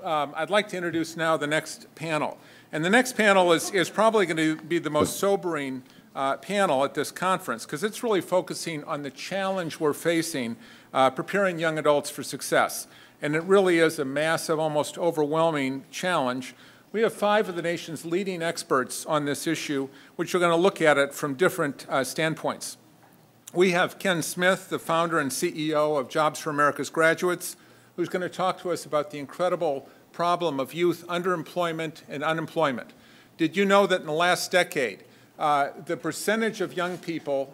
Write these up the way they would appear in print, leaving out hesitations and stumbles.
I'd like to introduce now the next panel. And the next panel is probably going to be the most sobering panel at this conference, because it's really focusing on the challenge we're facing preparing young adults for success. And it really is a massive, almost overwhelming challenge. We have 5 of the nation's leading experts on this issue, which are going to look at it from different standpoints. We have Ken Smith, the founder and CEO of Jobs for America's Graduates, who's going to talk to us about the incredible problem of youth underemployment and unemployment. Did you know that in the last decade, the percentage of young people,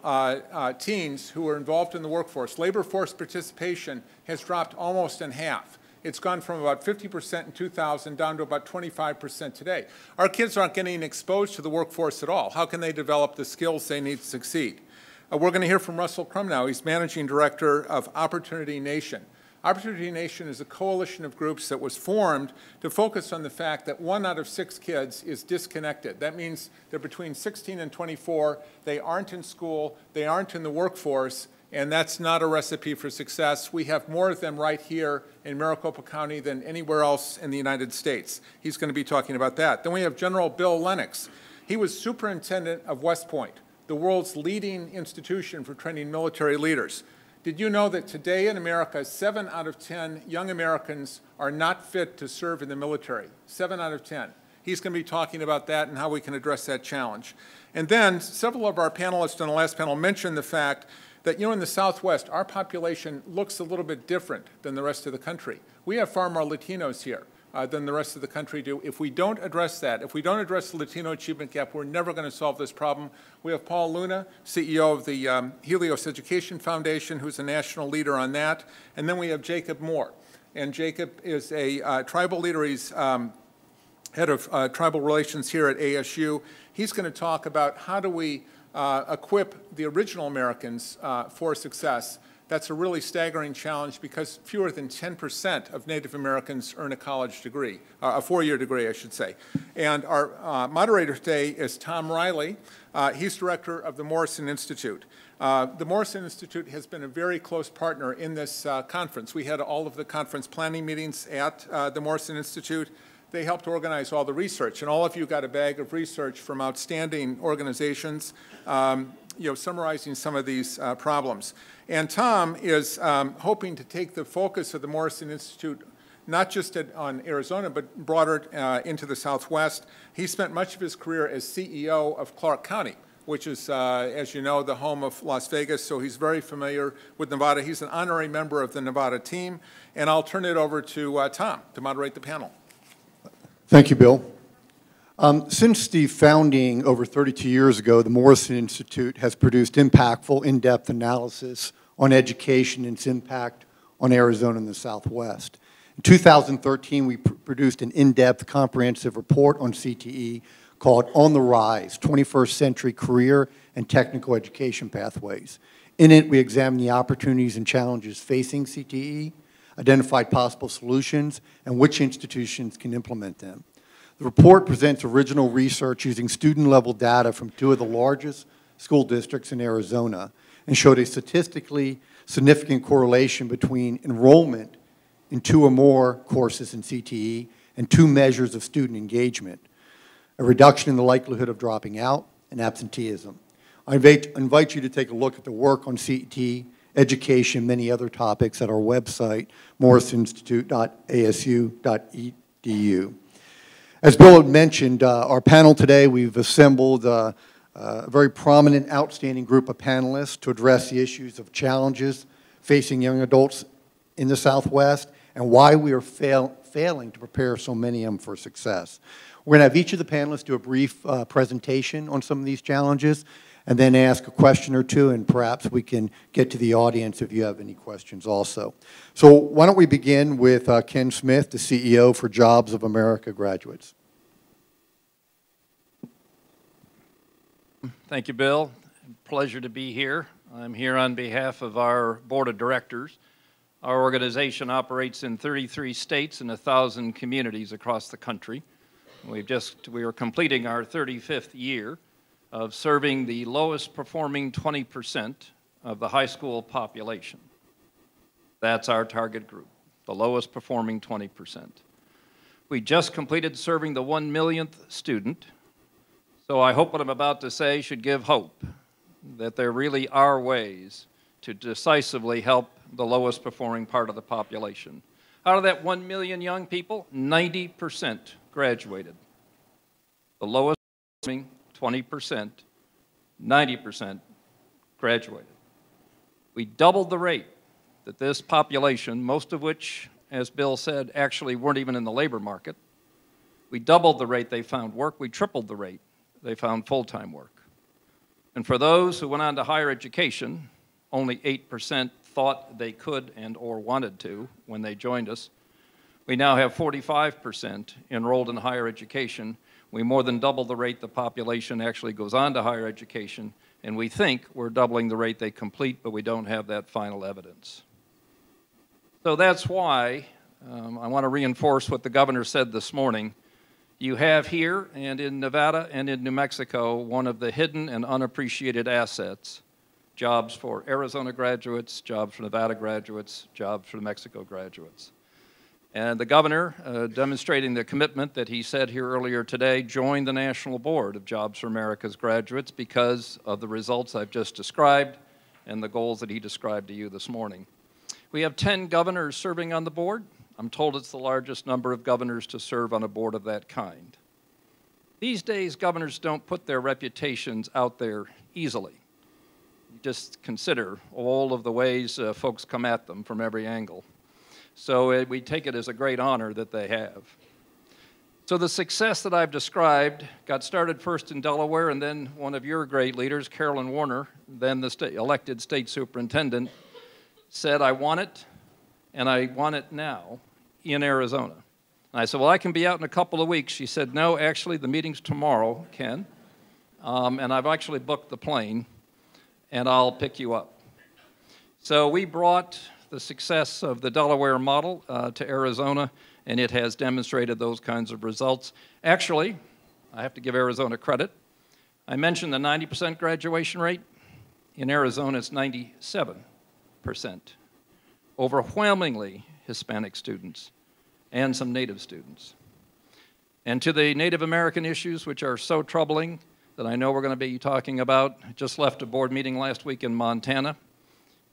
teens, who are involved in the workforce, labor force participation has dropped almost in half. It's gone from about 50% in 2000 down to about 25% today. Our kids aren't getting exposed to the workforce at all. How can they develop the skills they need to succeed? We're going to hear from Russell Crum now. He's Managing Director of Opportunity Nation. Opportunity Nation is a coalition of groups that was formed to focus on the fact that 1 out of 6 kids is disconnected. That means they're between 16 and 24, they aren't in school, they aren't in the workforce, and that's not a recipe for success. We have more of them right here in Maricopa County than anywhere else in the United States. He's going to be talking about that. Then we have General Bill Lennox. He was superintendent of West Point, the world's leading institution for training military leaders. Did you know that today in America, 7 out of 10 young Americans are not fit to serve in the military? 7 out of 10. He's going to be talking about that and how we can address that challenge. And then several of our panelists on the last panel mentioned the fact that, in the Southwest, our population looks a little bit different than the rest of the country. We have far more Latinos here than the rest of the country do. If we don't address that, if we don't address the Latino achievement gap, we're never going to solve this problem. We have Paul Luna, CEO of the Helios Education Foundation, who's a national leader on that. And then we have Jacob Moore. And Jacob is a tribal leader. He's head of tribal relations here at ASU. He's going to talk about how do we equip the original Americans for success. That's a really staggering challenge because fewer than 10% of Native Americans earn a college degree, a 4-year degree, I should say. And our moderator today is Tom Riley. He's director of the Morrison Institute. The Morrison Institute has been a very close partner in this conference. We had all of the conference planning meetings at the Morrison Institute. They helped organize all the research, and all of you got a bag of research from outstanding organizations, summarizing some of these problems. And Tom is hoping to take the focus of the Morrison Institute not just on Arizona, but broader into the Southwest. He spent much of his career as CEO of Clark County, which is, as you know, the home of Las Vegas, so he's very familiar with Nevada. He's an honorary member of the Nevada team, and I'll turn it over to Tom to moderate the panel. Thank you, Bill. Since the founding over 32 years ago, the Morrison Institute has produced impactful, in-depth analysis on education and its impact on Arizona and the Southwest. In 2013, we produced an in-depth, comprehensive report on CTE called On the Rise, 21st Century Career and Technical Education Pathways. In it, we examined the opportunities and challenges facing CTE, identified possible solutions, and which institutions can implement them. The report presents original research using student-level data from 2 of the largest school districts in Arizona and showed a statistically significant correlation between enrollment in 2 or more courses in CTE and 2 measures of student engagement, a reduction in the likelihood of dropping out, and absenteeism. I invite you to take a look at the work on CTE, education, and many other topics at our website, morrisoninstitute.asu.edu. As Bill had mentioned, our panel today, we've assembled a very prominent, outstanding group of panelists to address the issues of challenges facing young adults in the Southwest and why we are failing to prepare so many of them for success. We're going to have each of the panelists do a brief presentation on some of these challenges and then ask a question or 2, and perhaps we can get to the audience if you have any questions also. So why don't we begin with Ken Smith, the CEO for Jobs of America Graduates. Thank you, Bill. Pleasure to be here. I'm here on behalf of our board of directors. Our organization operates in 33 states and 1,000 communities across the country. We are completing our 35th year of serving the lowest performing 20% of the high school population. That's our target group, the lowest performing 20%. We just completed serving the 1 millionth student, so I hope what I'm about to say should give hope that there really are ways to decisively help the lowest performing part of the population. Out of that 1 million young people, 90% graduated. The lowest performing 20%, 90% graduated. We doubled the rate that this population, most of which, as Bill said, actually weren't even in the labor market. We doubled the rate they found work. We tripled the rate they found full-time work. And for those who went on to higher education, only 8% thought they could and or wanted to when they joined us. We now have 45% enrolled in higher education. We more than double the rate the population actually goes on to higher education, and we think we're doubling the rate they complete, but we don't have that final evidence. So that's why I want to reinforce what the governor said this morning. You have here and in Nevada and in New Mexico one of the hidden and unappreciated assets, jobs for Arizona graduates, jobs for Nevada graduates, jobs for New Mexico graduates. And the governor, demonstrating the commitment that he said here earlier today, joined the National Board of Jobs for America's Graduates because of the results I've just described and the goals that he described to you this morning. We have 10 governors serving on the board. I'm told it's the largest number of governors to serve on a board of that kind. These days, governors don't put their reputations out there easily. You just consider all of the ways folks come at them from every angle. So we take it as a great honor that they have. So the success that I've described got started first in Delaware, and then one of your great leaders, Carolyn Warner, then the elected state superintendent, said, I want it, and I want it now in Arizona. And I said, well, I can be out in a couple of weeks. She said, no, actually, the meeting's tomorrow, Ken, and I've actually booked the plane, and I'll pick you up. So we brought the success of the Delaware model to Arizona, and it has demonstrated those kinds of results. Actually, I have to give Arizona credit. I mentioned the 90% graduation rate. In Arizona, it's 97%. Overwhelmingly Hispanic students and some Native students. And to the Native American issues, which are so troubling that I know we're going to be talking about, I just left a board meeting last week in Montana.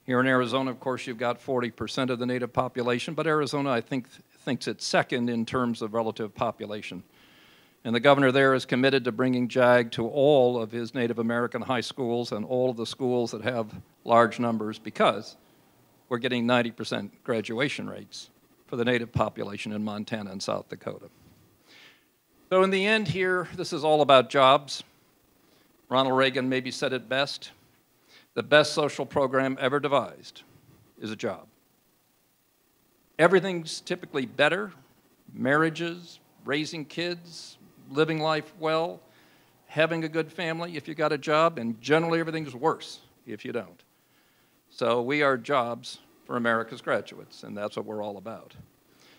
Here in Arizona, of course, you've got 40% of the Native population, but Arizona, I think, thinks it's second in terms of relative population. And the governor there is committed to bringing JAG to all of his Native American high schools and all of the schools that have large numbers because we're getting 90% graduation rates for the Native population in Montana and South Dakota. So in the end here, this is all about jobs. Ronald Reagan maybe said it best. The best social program ever devised is a job. Everything's typically better, marriages, raising kids, living life well, having a good family if you got a job, and generally everything's worse if you don't. So we are jobs for America's graduates, and that's what we're all about.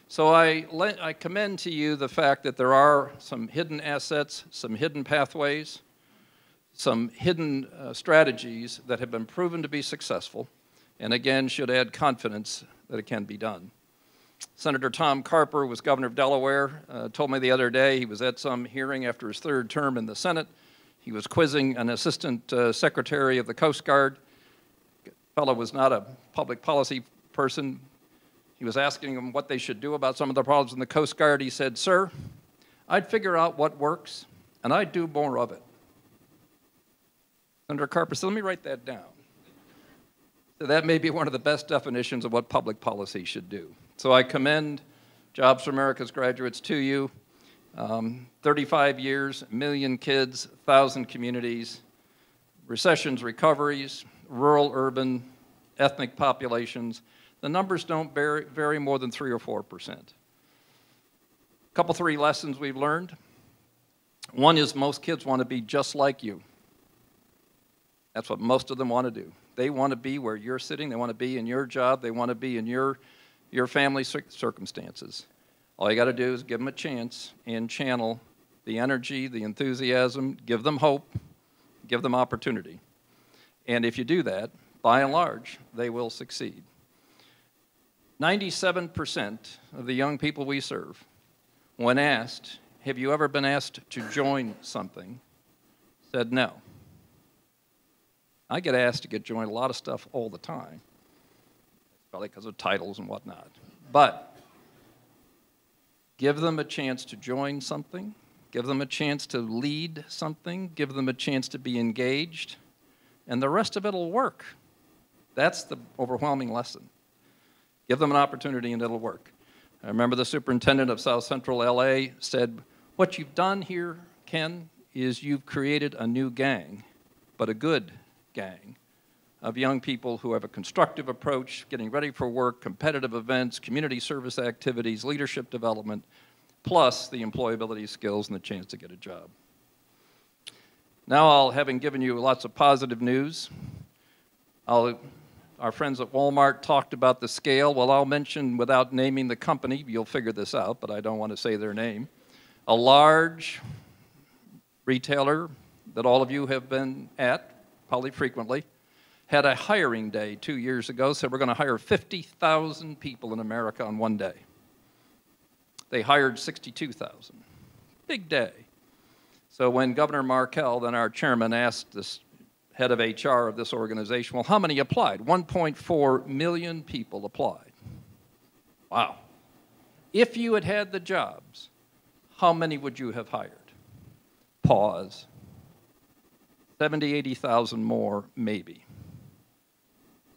So I commend to you the fact that there are some hidden assets, some hidden pathways, some hidden strategies that have been proven to be successful, and again should add confidence that it can be done. Senator Tom Carper was governor of Delaware, told me the other day he was at some hearing after his third term in the Senate. He was quizzing an assistant secretary of the Coast Guard. The fellow was not a public policy person. He was asking him what they should do about some of the problems in the Coast Guard. He said, sir, I'd figure out what works, and I'd do more of it. Senator Carper said, let me write that down. So that may be one of the best definitions of what public policy should do. So I commend Jobs for America's Graduates to you. 35 years, 1 million kids, 1,000 communities, recessions, recoveries, rural, urban, ethnic populations. The numbers don't vary more than 3 or 4%. Three lessons we've learned. One is most kids want to be just like you. That's what most of them want to do. They want to be where you're sitting. They want to be in your job. They want to be in your family circumstances. All you got to do is give them a chance and channel the energy, the enthusiasm, give them hope, give them opportunity. And if you do that, by and large, they will succeed. 97% of the young people we serve when asked, have you ever been asked to join something, said no. I get asked to get joined a lot of stuff all the time, probably because of titles and whatnot. But give them a chance to join something, give them a chance to lead something, give them a chance to be engaged, and the rest of it will work. That's the overwhelming lesson. Give them an opportunity and it'll work. I remember the superintendent of South Central LA said, what you've done here, Ken, is you've created a new gang, but a good gang of young people who have a constructive approach, getting ready for work, competitive events, community service activities, leadership development, plus the employability skills and the chance to get a job. Now, having given you lots of positive news, our friends at Walmart talked about the scale. Well, I'll mention, without naming the company, you'll figure this out, but I don't want to say their name. A large retailer that all of you have been at, probably frequently, had a hiring day 2 years ago, said we're going to hire 50,000 people in America on one day. They hired 62,000. Big day. So when Governor Markell, then our chairman, asked this head of HR of this organization, well, how many applied? 1.4 million people applied. Wow. If you had had the jobs, how many would you have hired? Pause. 70, 80,000 more, maybe.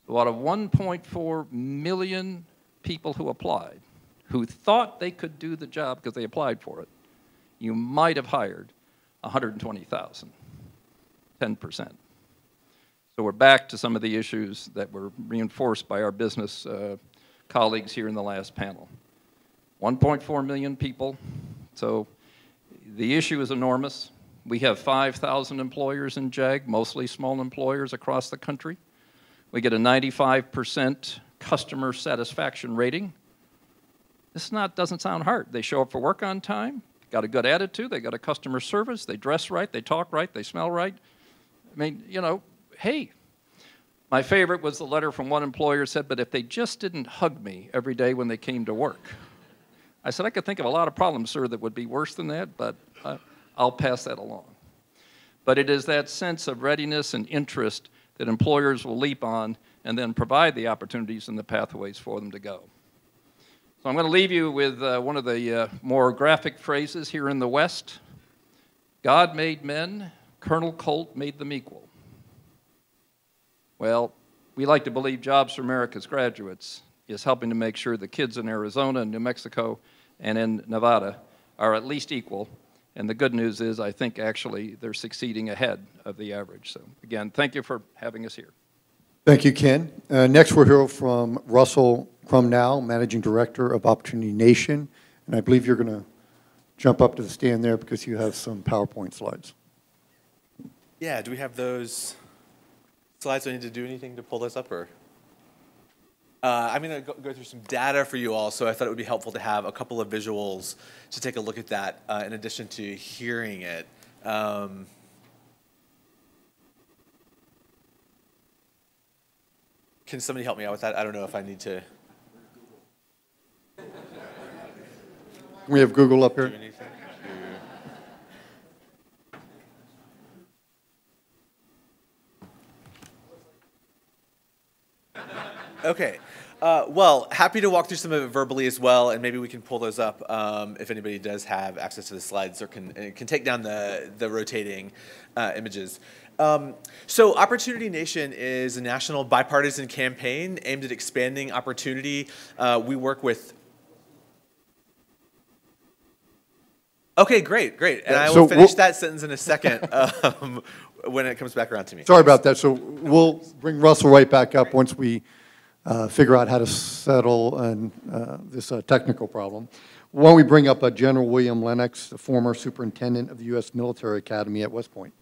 So out of 1.4 million people who applied, who thought they could do the job because they applied for it, you might have hired 120,000, 10%. So we're back to some of the issues that were reinforced by our business colleagues here in the last panel. 1.4 million people, so the issue is enormous. We have 5,000 employers in JAG, mostly small employers across the country. We get a 95% customer satisfaction rating. This doesn't sound hard. They show up for work on time, got a good attitude, they got a customer service, they dress right, they talk right, they smell right. I mean, you know, hey. My favorite was the letter from one employer said, but if they just didn't hug me every day when they came to work. I said, I could think of a lot of problems, sir, that would be worse than that, but I'll pass that along. But it is that sense of readiness and interest that employers will leap on and then provide the opportunities and the pathways for them to go. So I'm going to leave you with one of the more graphic phrases here in the West. God made men, Colonel Colt made them equal. Well, we like to believe Jobs for America's graduates is helping to make sure the kids in Arizona and New Mexico and in Nevada are at least equal. And the good news is, I think, actually, they're succeeding ahead of the average. So, again, thank you for having us here. Thank you, Ken. Next, we'll hear from Russell Crumnow, Managing Director of Opportunity Nation. And I believe you're going to jump up to the stand there because you have some PowerPoint slides. Yeah, do we have those slides? Do I need to do anything to pull this up? Or I'm going to go through some data for you all, so I thought it would be helpful to have a couple of visuals to take a look at that in addition to hearing it. Can somebody help me out with that? I don't know if I need to. We have Google up here. Do anything. Okay. Well, happy to walk through some of it verbally as well, and maybe we can pull those up if anybody does have access to the slides or can take down the rotating images. So Opportunity Nation is a national bipartisan campaign aimed at expanding opportunity. We work with... Okay, great. And I will finish that sentence in a second when it comes back around to me. Sorry about that. So we'll bring Russell right back up once we figure out how to settle this technical problem. Why don't we bring up General William Lennox, the former superintendent of the U.S. Military Academy at West Point.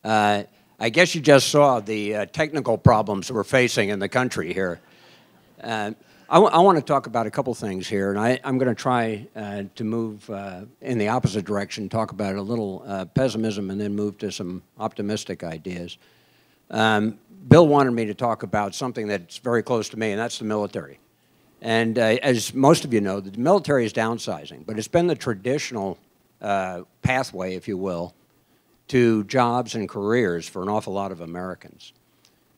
I guess you just saw the technical problems we're facing in the country here. I want to talk about a couple things here, and I'm going to try to move in the opposite direction, talk about a little pessimism, and then move to some optimistic ideas. Bill wanted me to talk about something that's very close to me, and that's the military. And as most of you know, the military is downsizing, but it's been the traditional pathway, if you will, to jobs and careers for an awful lot of Americans.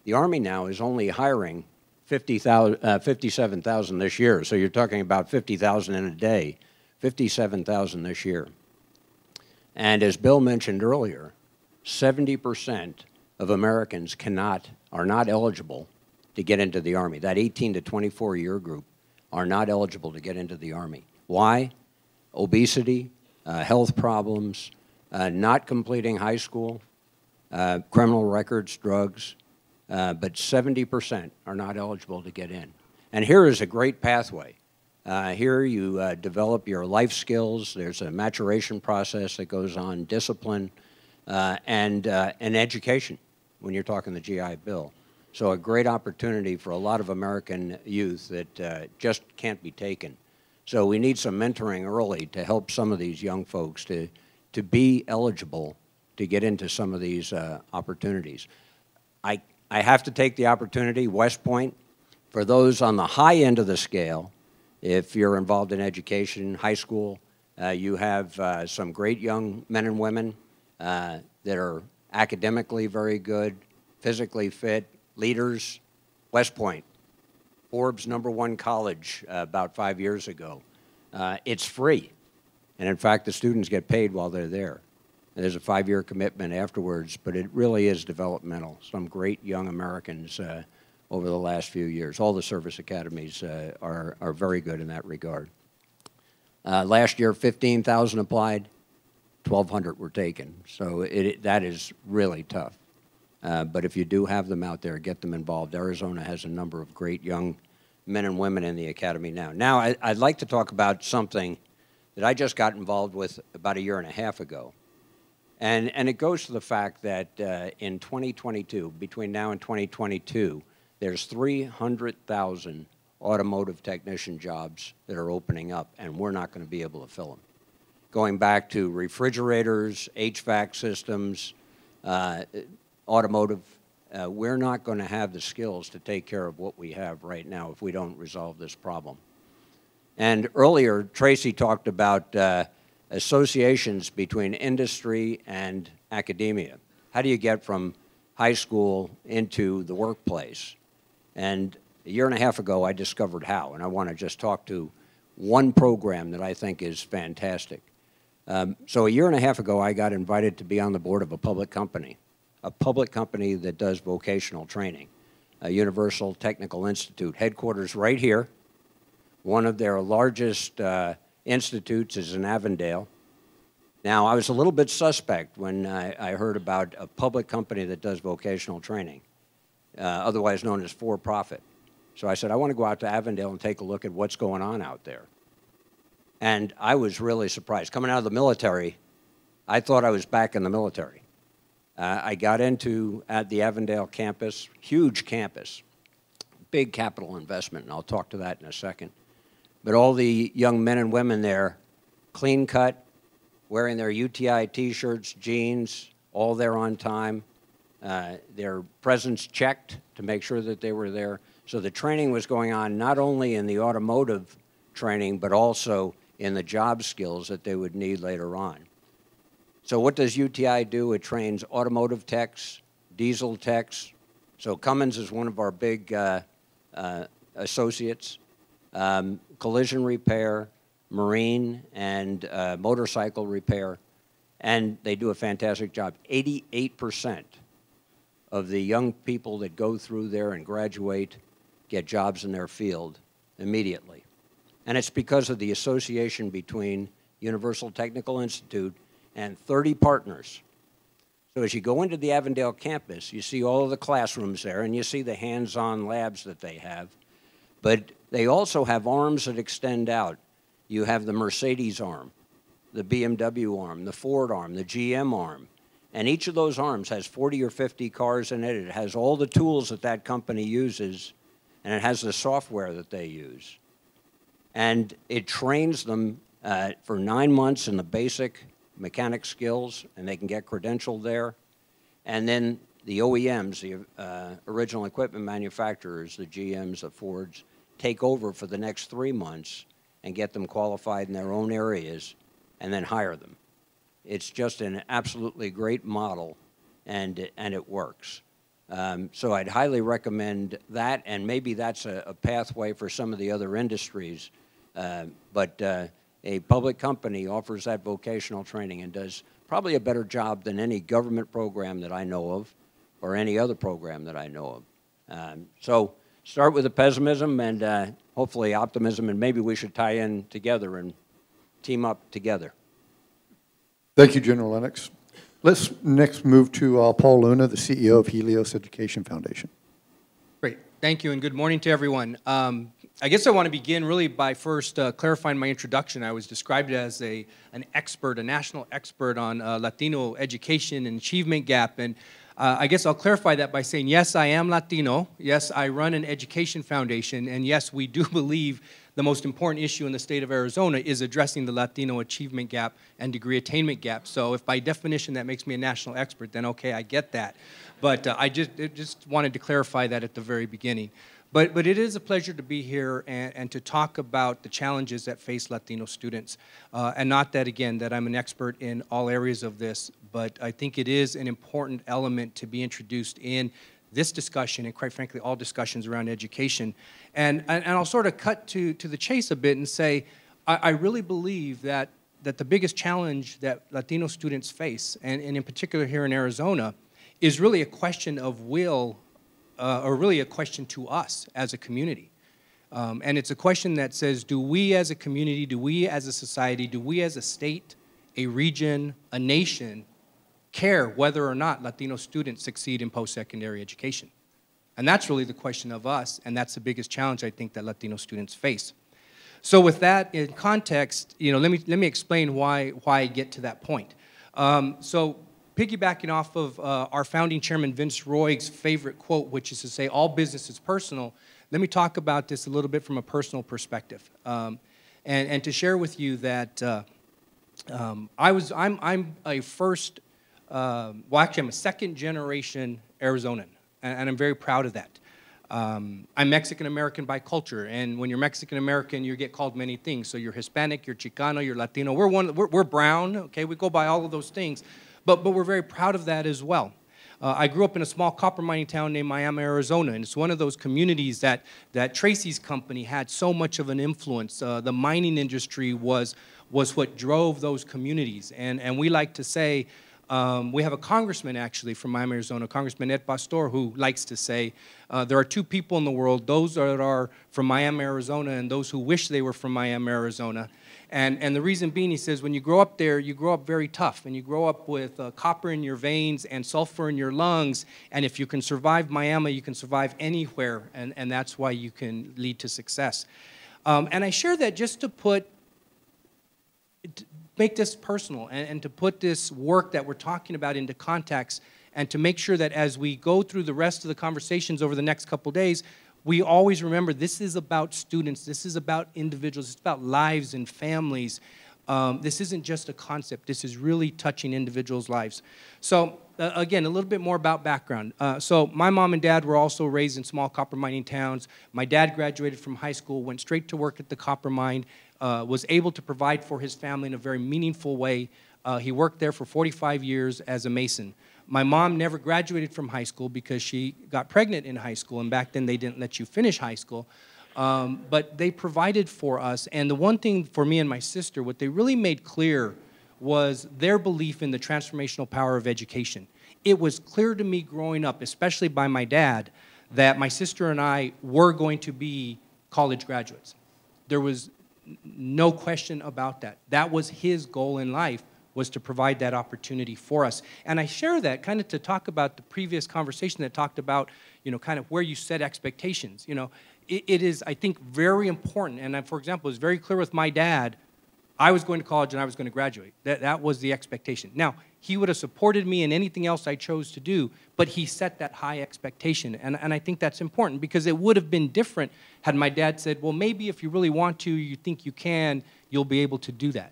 The Army now is only hiring 57,000 this year, so you're talking about 50,000 in a day, 57,000 this year. And as Bill mentioned earlier, 70% of Americans are not eligible to get into the Army. That 18 to 24-year group are not eligible to get into the Army. Why? Obesity, health problems, not completing high school, criminal records, drugs, but 70% are not eligible to get in. And here is a great pathway. Here you develop your life skills. There's a maturation process that goes on, discipline, and education when you're talking the GI Bill. So a great opportunity for a lot of American youth that just can't be taken. So we need some mentoring early to help some of these young folks to be eligible to get into some of these opportunities. I have to take the opportunity, West Point, for those on the high end of the scale, if you're involved in education, high school, you have some great young men and women that are academically very good, physically fit, leaders. West Point, Forbes #1 college about 5 years ago. It's free. And in fact, the students get paid while they're there. And there's a 5-year commitment afterwards, but it really is developmental. Some great young Americans over the last few years. All the service academies are very good in that regard. Last year, 15,000 applied, 1,200 were taken. So that is really tough. But if you do have them out there, get them involved. Arizona has a number of great young men and women in the academy now. Now, I'd like to talk about something that I just got involved with about 1.5 years ago. And it goes to the fact that in 2022, between now and 2022, there's 300,000 automotive technician jobs that are opening up, and we're not going to be able to fill them. Going back to refrigerators, HVAC systems, automotive, we're not going to have the skills to take care of what we have right now if we don't resolve this problem. And earlier, Tracy talked about associations between industry and academia. How do you get from high school into the workplace? And 1.5 years ago, I discovered how, and I want to just talk to one program that I think is fantastic. So 1.5 years ago, I got invited to be on the board of a public company that does vocational training, a Universal Technical Institute, headquarters right here. One of their largest institutes is in Avondale. Now, I was a little bit suspect when I heard about a public company that does vocational training, otherwise known as for-profit. So I said, I want to go out to Avondale and take a look at what's going on out there. And I was really surprised. Coming out of the military, I thought I was back in the military. I got into at the Avondale campus, huge campus, big capital investment, and I'll talk to that in a second. But all the young men and women there, clean cut, wearing their UTI T-shirts, jeans, all there on time, their presence checked to make sure that they were there. So the training was going on not only in the automotive training, but also in the job skills that they would need later on. So what does UTI do? It trains automotive techs, diesel techs. So Cummins is one of our big associates. Collision repair, marine, and motorcycle repair, and they do a fantastic job. 88% of the young people that go through there and graduate get jobs in their field immediately. And it's because of the association between Universal Technical Institute and 30 partners. So as you go into the Avondale campus, you see all of the classrooms there, and you see the hands-on labs that they have. But they also have arms that extend out. You have the Mercedes arm, the BMW arm, the Ford arm, the GM arm. And each of those arms has 40 or 50 cars in it. It has all the tools that that company uses and it has the software that they use. And it trains them for 9 months in the basic mechanic skills, and they can get credentialed there. And then the OEMs, the original equipment manufacturers, the GMs, the Fords, take over for the next 3 months and get them qualified in their own areas and then hire them. It's just an absolutely great model, and it works. So I'd highly recommend that, and maybe that's a pathway for some of the other industries. But a public company offers that vocational training and does probably a better job than any government program that I know of or any other program that I know of. So start with the pessimism and hopefully optimism, and maybe we should tie in together and team up together. Thank you, General Lennox. Let's next move to Paul Luna, the CEO of Helios Education Foundation. Great. Thank you, and good morning to everyone. I guess I want to begin really by first clarifying my introduction. I was described as an expert, a national expert on Latino education and achievement gap, and I guess I'll clarify that by saying, yes, I am Latino, yes, I run an education foundation, and yes, we do believe the most important issue in the state of Arizona is addressing the Latino achievement gap and degree attainment gap. So if by definition that makes me a national expert, then okay, I get that. But I just wanted to clarify that at the very beginning. But it is a pleasure to be here and to talk about the challenges that face Latino students. And not that, again, that I'm an expert in all areas of this, but I think it is an important element to be introduced in this discussion and, quite frankly, all discussions around education. And I'll sort of cut to the chase a bit and say, I really believe that the biggest challenge that Latino students face, and in particular here in Arizona, is really a question of will, or really a question to us as a community. And it's a question that says, do we as a community, do we as a society, do we as a state, a region, a nation, care whether or not Latino students succeed in post-secondary education? And that's really the question of us, and that's the biggest challenge I think that Latino students face. So with that in context, let me explain why I get to that point. So piggybacking off of our founding chairman Vince Roig's favorite quote, which is to say, all business is personal, let me talk about this a little bit from a personal perspective. And to share with you that I'm a first, well, actually, I'm a second-generation Arizonan, and I'm very proud of that. I'm Mexican-American by culture, and when you're Mexican-American, you get called many things. So you're Hispanic, you're Chicano, you're Latino. We're brown, okay? We go by all of those things, but we're very proud of that as well. I grew up in a small copper mining town named Miami, Arizona, and it's one of those communities that Tracy's company had so much of an influence. The mining industry was what drove those communities, and we like to say, we have a congressman actually from Miami, Arizona, Congressman Ed Pastor, who likes to say there are two people in the world, those that are from Miami, Arizona, and those who wish they were from Miami, Arizona. And the reason being, he says, when you grow up there, you grow up very tough, and you grow up with copper in your veins and sulfur in your lungs, and if you can survive Miami, you can survive anywhere, and that's why you can lead to success. And I share that just to make this personal and to put this work that we're talking about into context, and to make sure that as we go through the rest of the conversations over the next couple days, we always remember this is about students, this is about individuals, it's about lives and families. This isn't just a concept, this is really touching individuals' lives. So again, a little bit more about background. So my mom and dad were also raised in small copper mining towns. My dad graduated from high school, went straight to work at the copper mine, was able to provide for his family in a very meaningful way. He worked there for 45 years as a mason. My mom never graduated from high school because she got pregnant in high school, and back then they didn't let you finish high school. But they provided for us, and the one thing for me and my sister, what they really made clear was their belief in the transformational power of education. It was clear to me growing up, especially by my dad, that my sister and I were going to be college graduates. There was no question about that. That was his goal in life, was to provide that opportunity for us. And I share that kind of to talk about the previous conversation that talked about, kind of where you set expectations. It is, I think, very important. And for example, it was very clear with my dad, I was going to college and I was going to graduate. That was the expectation. Now, He would have supported me in anything else I chose to do, but he set that high expectation. And I think that's important because it would have been different had my dad said, well, maybe if you really want to, you think you can, you'll be able to do that.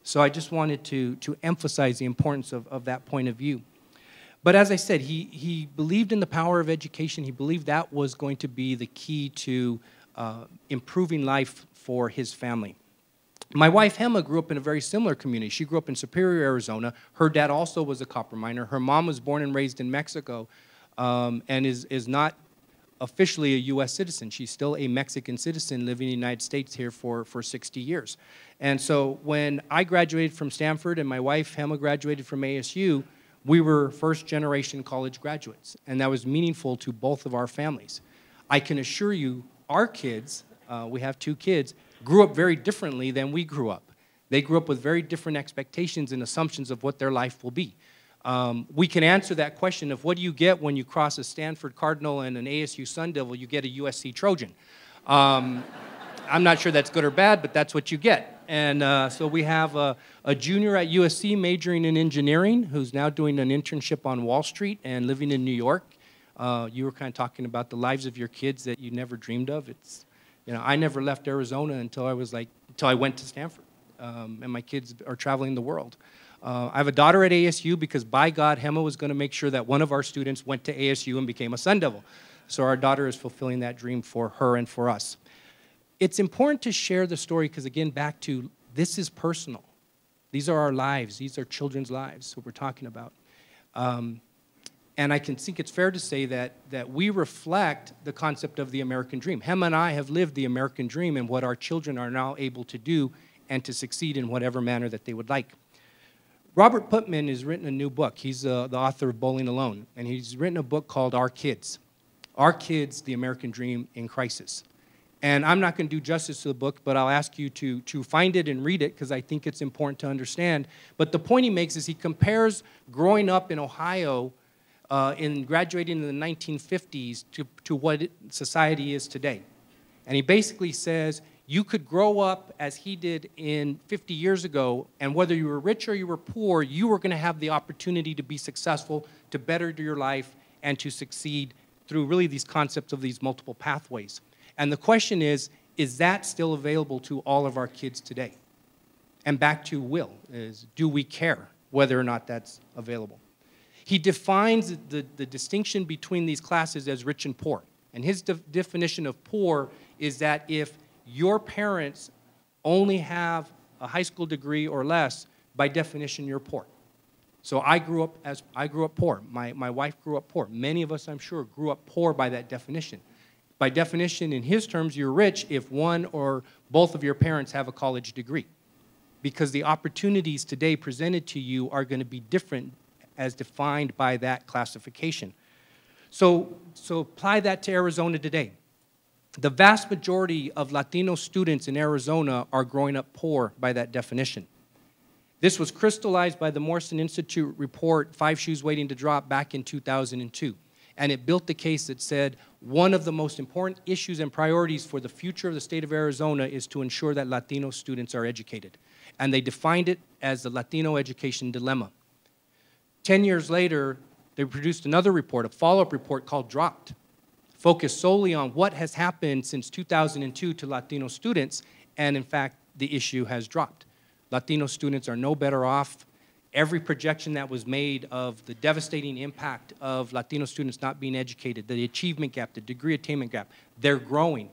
So I just wanted to emphasize the importance of that point of view. But as I said, he believed in the power of education. He believed that was going to be the key to improving life for his family. My wife, Hema, grew up in a very similar community. She grew up in Superior, Arizona. Her dad also was a copper miner. Her mom was born and raised in Mexico and is not officially a U.S. citizen. She's still a Mexican citizen living in the United States here for 60 years. And so when I graduated from Stanford and my wife, Hema, graduated from ASU, we were first-generation college graduates, and that was meaningful to both of our families. I can assure you, our kids, we have 2 kids, grew up very differently than we grew up. They grew up with very different expectations and assumptions of what their life will be. We can answer that question of what do you get when you cross a Stanford Cardinal and an ASU Sun Devil, you get a USC Trojan. I'm not sure that's good or bad, but that's what you get. And so we have a junior at USC majoring in engineering who's now doing an internship on Wall Street and living in New York. You were kind of talking about the lives of your kids that you never dreamed of. It's, you know, I never left Arizona until I went to Stanford, and my kids are traveling the world. I have a daughter at ASU because, by God, Hema was going to make sure that one of our students went to ASU and became a Sun Devil. So our daughter is fulfilling that dream for her and for us. It's important to share the story because, again, back to this is personal. These are our lives. These are children's lives, what we're talking about. And I can think it's fair to say that we reflect the concept of the American dream. Hema and I have lived the American dream and what our children are now able to do and to succeed in whatever manner that they would like. Robert Putnam has written a new book. He's the author of Bowling Alone, and he's written a book called Our Kids. Our Kids, the American Dream in Crisis. And I'm not going to do justice to the book, but I'll ask you to find it and read it because I think it's important to understand. But the point he makes is he compares growing up in Ohio in graduating in the 1950s to what society is today. And he basically says you could grow up as he did in 50 years ago, and whether you were rich or you were poor, you were going to have the opportunity to be successful, to better your life, and to succeed through really these concepts of these multiple pathways. And the question is that still available to all of our kids today? And back to Will, is do we care whether or not that's available? He defines the distinction between these classes as rich and poor. And his definition of poor is that if your parents only have a high school degree or less, by definition, you're poor. So I grew up poor. My wife grew up poor. Many of us, I'm sure, grew up poor by that definition. By definition, in his terms, you're rich if one or both of your parents have a college degree, because the opportunities today presented to you are going to be different as defined by that classification. So apply that to Arizona today. The vast majority of Latino students in Arizona are growing up poor by that definition. This was crystallized by the Morrison Institute report, 5 Shoes Waiting to Drop, back in 2002. And it built the case that said one of the most important issues and priorities for the future of the state of Arizona is to ensure that Latino students are educated. And they defined it as the Latino education dilemma. 10 years later, they produced another report, a follow-up report called Dropped, focused solely on what has happened since 2002 to Latino students, and in fact, the issue has dropped. Latino students are no better off. Every projection that was made of the devastating impact of Latino students not being educated, the achievement gap, the degree attainment gap, they're growing.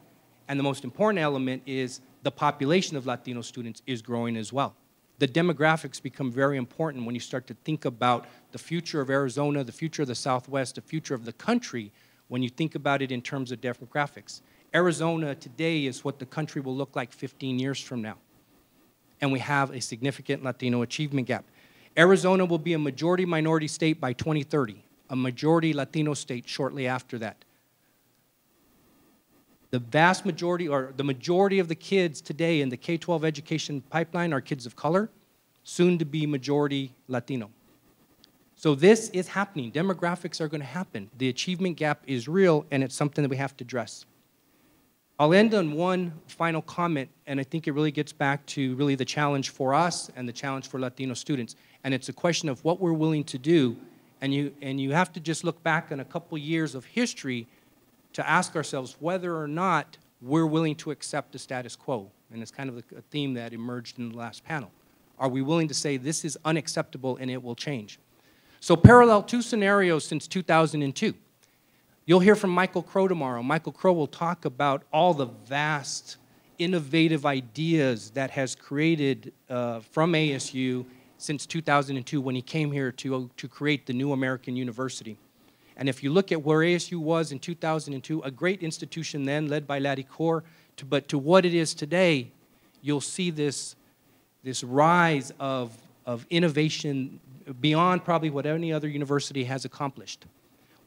And the most important element is the population of Latino students is growing as well. The demographics become very important when you start to think about the future of Arizona, the future of the Southwest, the future of the country, when you think about it in terms of demographics. Arizona today is what the country will look like 15 years from now. And we have a significant Latino achievement gap. Arizona will be a majority-minority state by 2030, a majority Latino state shortly after that. The vast majority, or the majority of the kids today in the K-12 education pipeline are kids of color, soon to be majority Latino. So this is happening. Demographics are going to happen. The achievement gap is real, and it's something that we have to address. I'll end on one final comment, and I think it really gets back to really the challenge for us and the challenge for Latino students. And it's a question of what we're willing to do. And you have to just look back on a couple years of history to ask ourselves whether or not we're willing to accept the status quo. And it's kind of a theme that emerged in the last panel. Are we willing to say this is unacceptable and it will change? So parallel two scenarios since 2002. You'll hear from Michael Crow tomorrow. Michael Crow will talk about all the vast, innovative ideas that has created from ASU since 2002 when he came here to create the new American University. And if you look at where ASU was in 2002, a great institution then led by Larry Corr, but to what it is today, you'll see this rise of innovation beyond probably what any other university has accomplished.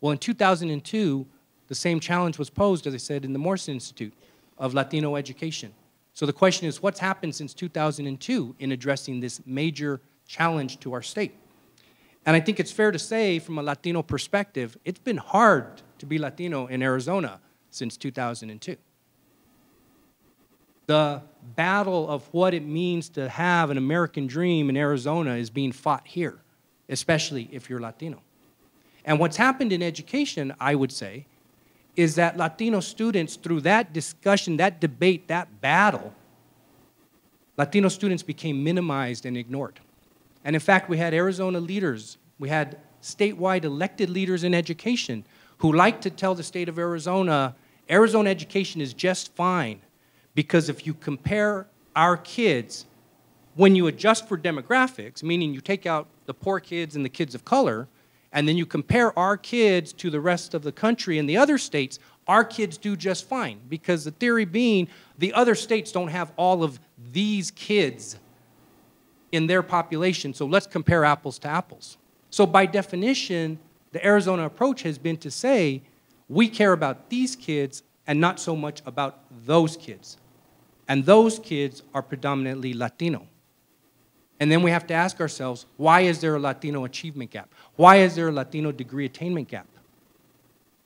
Well, in 2002, the same challenge was posed, as I said, in the Morrison Institute of Latino Education. So the question is, what's happened since 2002 in addressing this major challenge to our state? And I think it's fair to say, from a Latino perspective, it's been hard to be Latino in Arizona since 2002. The battle of what it means to have an American dream in Arizona is being fought here, especially if you're Latino. And what's happened in education, I would say, is that Latino students, through that discussion, that debate, that battle, Latino students became minimized and ignored. And in fact, we had Arizona leaders, we had statewide elected leaders in education who like to tell the state of Arizona, Arizona education is just fine, because if you compare our kids, when you adjust for demographics, meaning you take out the poor kids and the kids of color, and then you compare our kids to the rest of the country and the other states, our kids do just fine, because the theory being the other states don't have all of these kids in their population, so let's compare apples to apples. So by definition, the Arizona approach has been to say, we care about these kids and not so much about those kids. And those kids are predominantly Latino. And then we have to ask ourselves, why is there a Latino achievement gap? Why is there a Latino degree attainment gap?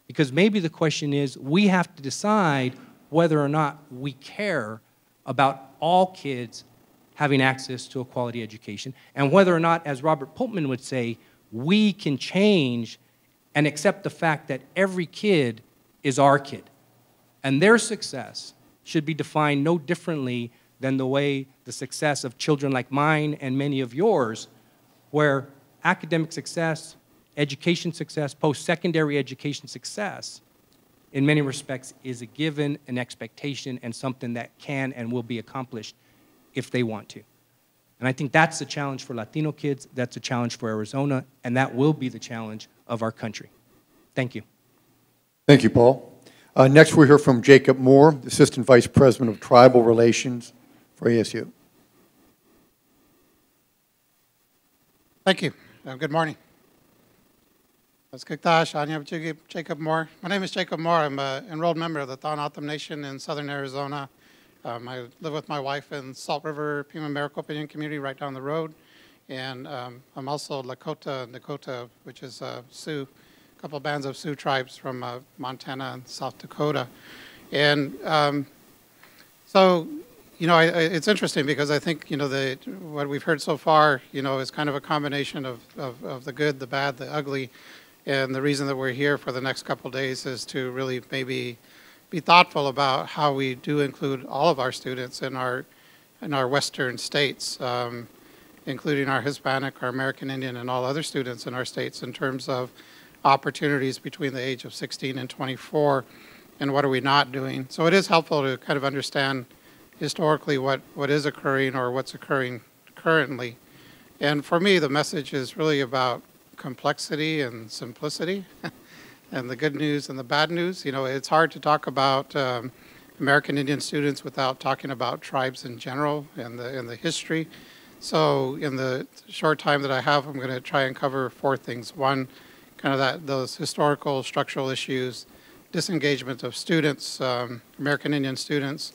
Because maybe the question is, we have to decide whether or not we care about all kids having access to a quality education, and whether or not, as Robert Pultman would say, we can change and accept the fact that every kid is our kid. And their success should be defined no differently than the way the success of children like mine and many of yours, where academic success, education success, post-secondary education success, in many respects, is a given, an expectation, and something that can and will be accomplished if they want to. And I think that's the challenge for Latino kids, that's a challenge for Arizona, and that will be the challenge of our country. Thank you. Thank you, Paul. Next, we'll hear from Jacob Moore, Assistant Vice President of Tribal Relations for ASU. Thank you. Good morning. Jacob Moore. My name is Jacob Moore. I'm an enrolled member of the Thon O'odham Nation in southern Arizona. I live with my wife in Salt River, Pima Maricopa Indian community right down the road. And I'm also Lakota, which is Sioux, a couple of bands of Sioux tribes from Montana and South Dakota. And so, you know, it's interesting because I think, you know, what we've heard so far, you know, is kind of a combination of the good, the bad, the ugly. And the reason that we're here for the next couple of days is to really maybe be thoughtful about how we do include all of our students in our western states, including our Hispanic, our American Indian, and all other students in our states in terms of opportunities between the age of 16 and 24, and what are we not doing. So it is helpful to kind of understand historically what is occurring or what's occurring currently. And for me, the message is really about complexity and simplicity. And the good news and the bad news. You know, it's hard to talk about American Indian students without talking about tribes in general and the history. So in the short time that I have, I'm going to try and cover four things. One, kind of those historical structural issues, disengagement of students, American Indian students,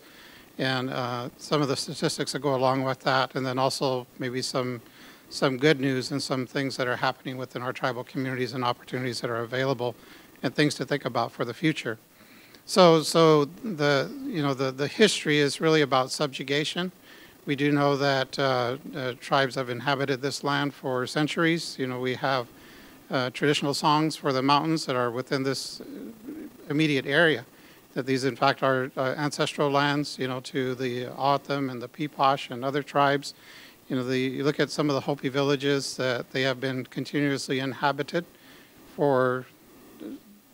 and some of the statistics that go along with that, and then also maybe some good news and some things that are happening within our tribal communities and opportunities that are available and things to think about for the future. So the history is really about subjugation. We do know that tribes have inhabited this land for centuries. We have traditional songs for the mountains that are within this immediate area. That these, in fact, are ancestral lands, to the O'odham and the Peeposh and other tribes. You look at some of the Hopi villages that they have been continuously inhabited for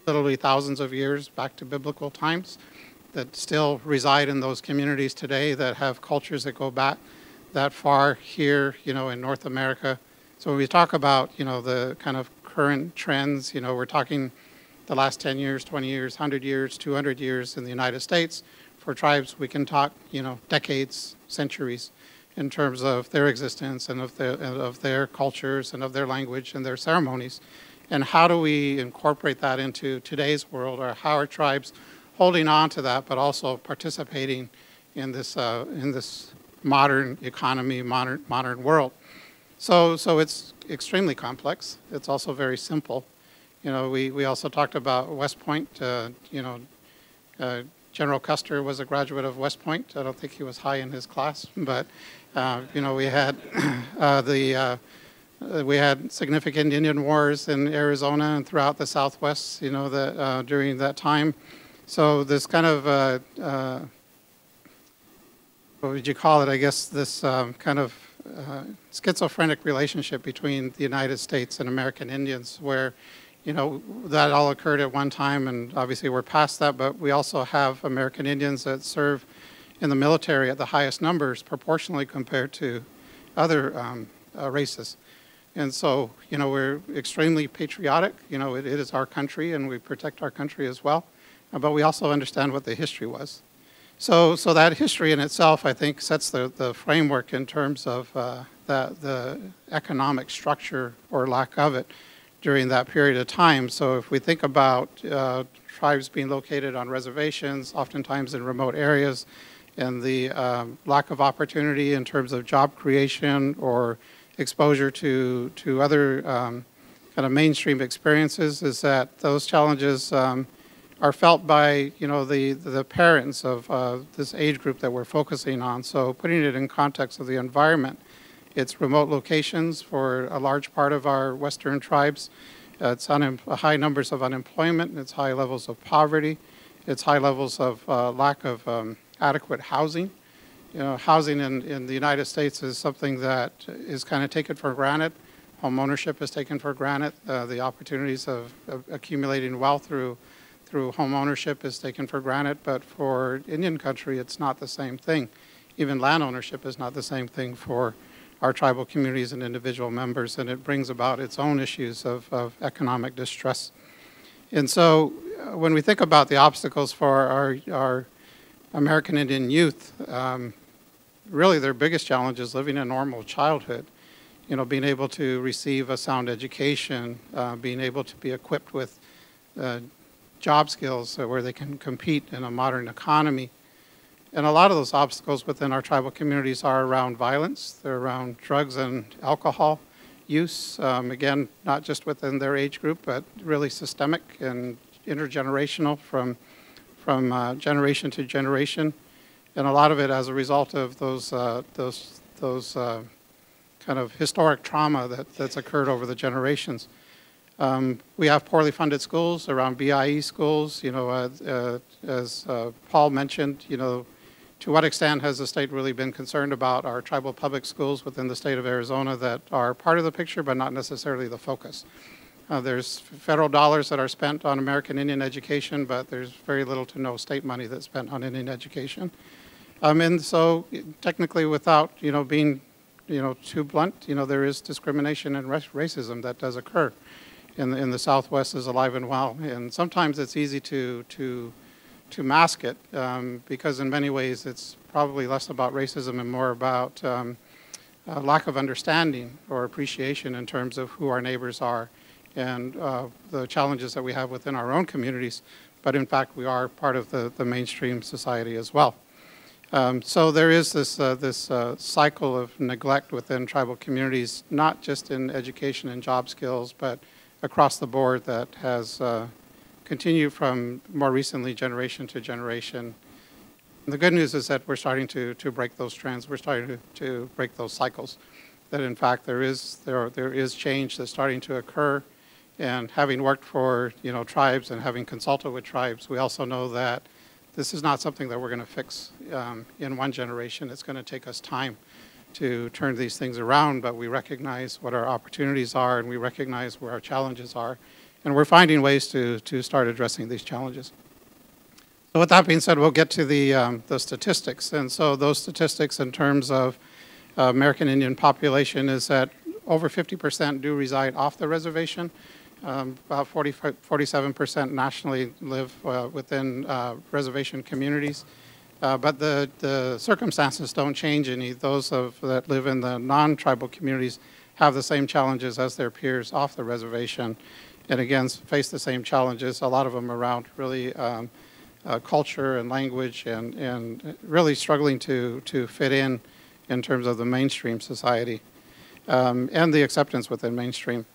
literally thousands of years back to biblical times, that still reside in those communities today, that have cultures that go back that far here, in North America. So when we talk about, the kind of current trends, we're talking the last 10 years, 20 years, 100 years, 200 years in the United States. For tribes, we can talk, decades, centuries, in terms of their existence and of their cultures and of their language and their ceremonies. And how do we incorporate that into today's world, or how are tribes holding on to that, but also participating in this modern economy, modern world? So it's extremely complex. It's also very simple. We also talked about West Point. General Custer was a graduate of West Point. I don't think he was high in his class, but we had we had significant Indian wars in Arizona and throughout the Southwest. During that time. So this kind of what would you call it? I guess this kind of schizophrenic relationship between the United States and American Indians, where that all occurred at one time, and obviously we're past that, but we also have American Indians that serve in the military at the highest numbers proportionally compared to other races. And so, we're extremely patriotic. It is our country, and we protect our country as well, but we also understand what the history was. So that history in itself, I think, sets the framework in terms of the economic structure or lack of it during that period of time. So if we think about tribes being located on reservations, oftentimes in remote areas, and the lack of opportunity in terms of job creation or exposure to other kind of mainstream experiences, is that those challenges are felt by the parents of this age group that we're focusing on. So putting it in context of the environment, it's remote locations for a large part of our Western tribes. It's high numbers of unemployment. It's high levels of poverty. It's high levels of lack of adequate housing. Housing in the United States is something that is kind of taken for granted. Home ownership is taken for granted. The opportunities of accumulating wealth through home ownership is taken for granted. But for Indian country, it's not the same thing. Even land ownership is not the same thing for our tribal communities and individual members, and it brings about its own issues of economic distress. And so when we think about the obstacles for our American Indian youth, really their biggest challenge is living a normal childhood. Being able to receive a sound education, being able to be equipped with job skills where they can compete in a modern economy. And a lot of those obstacles within our tribal communities are around violence. They're around drugs and alcohol use, again, not just within their age group, but really systemic and intergenerational from generation to generation. And a lot of it as a result of those kind of historic trauma that's occurred over the generations. We have poorly funded schools around BIE schools. As Paul mentioned, to what extent has the state really been concerned about our tribal public schools within the state of Arizona that are part of the picture but not necessarily the focus? There's federal dollars that are spent on American Indian education, but there's very little to no state money that's spent on Indian education. And so technically, without being too blunt, there is discrimination and racism that does occur in the Southwest, is alive and well. And sometimes it's easy to mask it because in many ways it's probably less about racism and more about lack of understanding or appreciation in terms of who our neighbors are and the challenges that we have within our own communities. But in fact, we are part of the mainstream society as well. So there is this cycle of neglect within tribal communities, not just in education and job skills, but across the board, that has continue from more recently generation to generation. And the good news is that we're starting to break those trends. We're starting to break those cycles. That in fact there is change that's starting to occur. And having worked for tribes and having consulted with tribes, we also know that this is not something that we're going to fix in one generation. It's going to take us time to turn these things around, but we recognize what our opportunities are and we recognize where our challenges are. And we're finding ways to start addressing these challenges. So with that being said, we'll get to the statistics. And so those statistics in terms of American Indian population is that over 50% do reside off the reservation. About 47% nationally live within reservation communities. But the circumstances don't change any. Those that live in the non-tribal communities have the same challenges as their peers off the reservation, and again, face the same challenges, a lot of them around really culture and language and really struggling to fit in terms of the mainstream society and the acceptance within mainstream.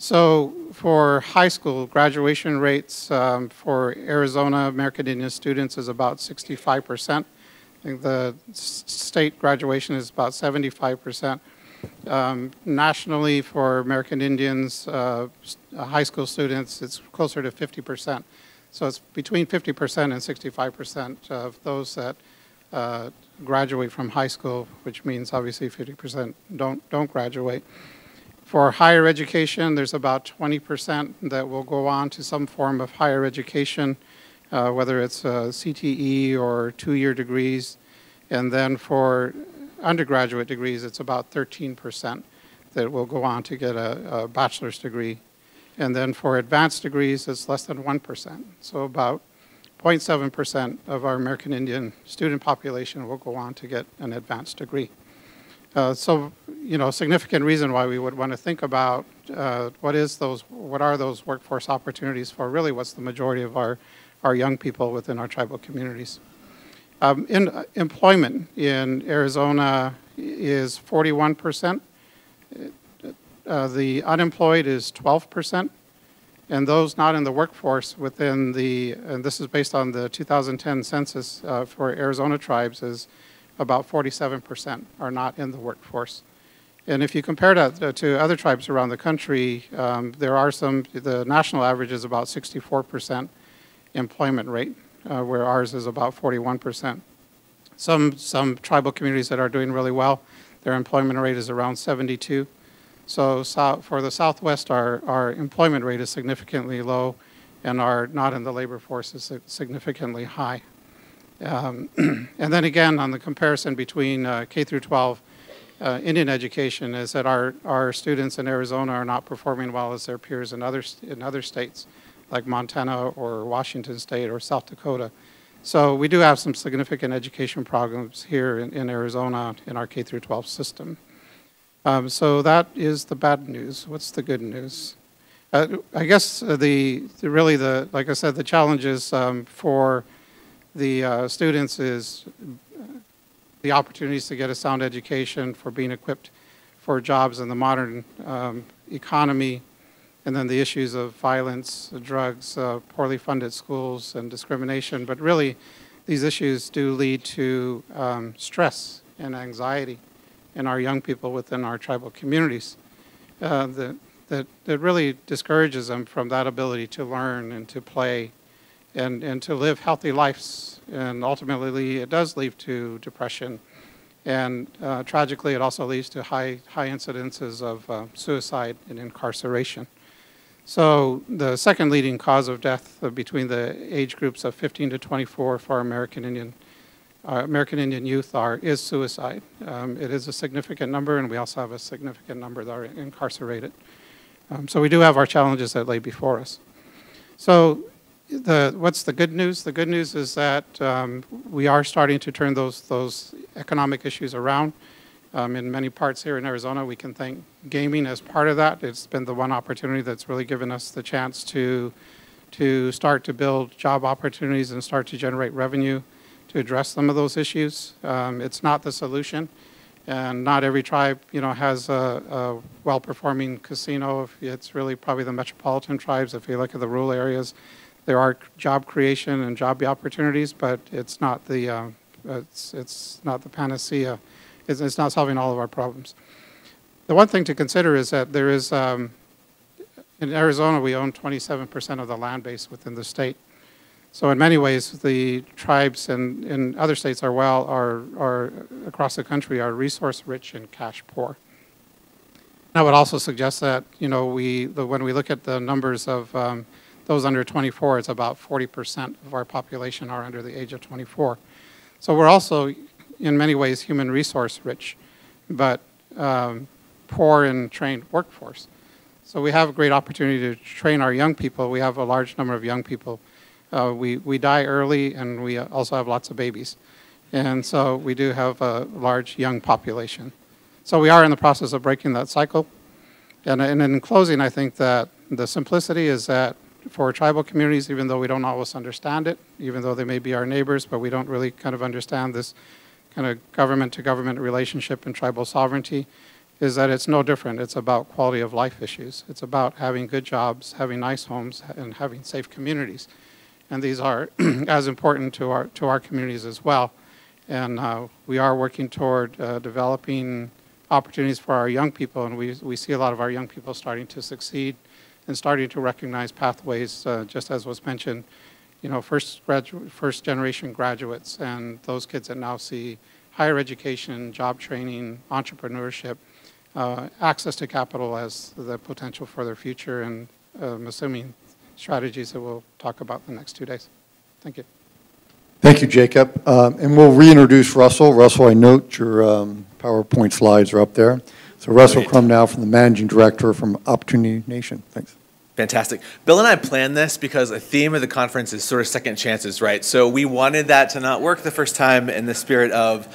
So for high school, graduation rates for Arizona American Indian students is about 65%. I think the state graduation is about 75%. Nationally, for American Indians, high school students, it's closer to 50%. So it's between 50% and 65% of those that graduate from high school, which means obviously 50% don't graduate. For higher education, there's about 20% that will go on to some form of higher education, whether it's CTE or two-year degrees. And then for undergraduate degrees, it's about 13% that will go on to get a bachelor's degree. And then for advanced degrees, it's less than 1%. So about 0.7% of our American Indian student population will go on to get an advanced degree. So, a significant reason why we would want to think about what are those workforce opportunities for really what's the majority of our young people within our tribal communities. In employment in Arizona is 41%. The unemployed is 12%. And those not in the workforce and this is based on the 2010 census for Arizona tribes, is about 47% are not in the workforce. And if you compare that to other tribes around the country, the national average is about 64% employment rate, where ours is about 41%. Some tribal communities that are doing really well, their employment rate is around 72. So for the Southwest, our employment rate is significantly low, and our not in the labor force is significantly high. And then again, on the comparison between K through 12 Indian education, is that our students in Arizona are not performing well as their peers in other states, like Montana or Washington State or South Dakota. So we do have some significant education problems here in Arizona in our K through 12 system. So that is the bad news. What's the good news? I guess like I said, the challenges for the students is the opportunities to get a sound education, for being equipped for jobs in the modern economy, and then the issues of violence, drugs, poorly funded schools, and discrimination. But really, these issues do lead to stress and anxiety in our young people within our tribal communities that really discourages them from that ability to learn and to play and to live healthy lives. And ultimately, it does lead to depression. And tragically, it also leads to high incidences of suicide and incarceration. So the second leading cause of death between the age groups of 15 to 24 for American Indian youth is suicide. It is a significant number, and we also have a significant number that are incarcerated. So we do have our challenges that lay before us. So what's the good news? The good news is that we are starting to turn those economic issues around. In many parts here in Arizona, we can thank gaming as part of that. It's been the one opportunity that's really given us the chance to start to build job opportunities and start to generate revenue to address some of those issues. It's not the solution, and not every tribe, has a well-performing casino. It's really probably the metropolitan tribes. If you look at the rural areas, There are job creation and job opportunities, but it's not the it's not the panacea. It's not solving all of our problems. The one thing to consider is that there is in Arizona we own 27% of the land base within the state. So in many ways, the tribes in other states are across the country are resource rich and cash poor. I would also suggest that when we look at the numbers of those under 24, it's about 40% of our population are under the age of 24. So we're also, in many ways, human resource rich, but poor in trained workforce. So we have a great opportunity to train our young people. We have a large number of young people. We die early, and we also have lots of babies. And so we do have a large young population. So we are in the process of breaking that cycle. And in closing, I think that the simplicity is that for tribal communities, even though we don't always understand it, even though they may be our neighbors, but we don't really kind of understand this kind of government-to-government relationship and tribal sovereignty, is that it's no different. It's about quality of life issues. It's about having good jobs, having nice homes, and having safe communities. And these are as important to our communities as well. And we are working toward developing opportunities for our young people, and we see a lot of our young people starting to succeed and starting to recognize pathways, just as was mentioned, first generation graduates and those kids that now see higher education, job training, entrepreneurship, access to capital as the potential for their future, and I'm assuming strategies that we'll talk about in the next 2 days. Thank you. Thank you, Jacob. And we'll reintroduce Russell. Russell, I note your PowerPoint slides are up there. So Russell Crum now from the Managing Director from Opportunity Nation. Thanks. Fantastic. Bill and I planned this because a theme of the conference is sort of second chances, right? So we wanted that to not work the first time in the spirit of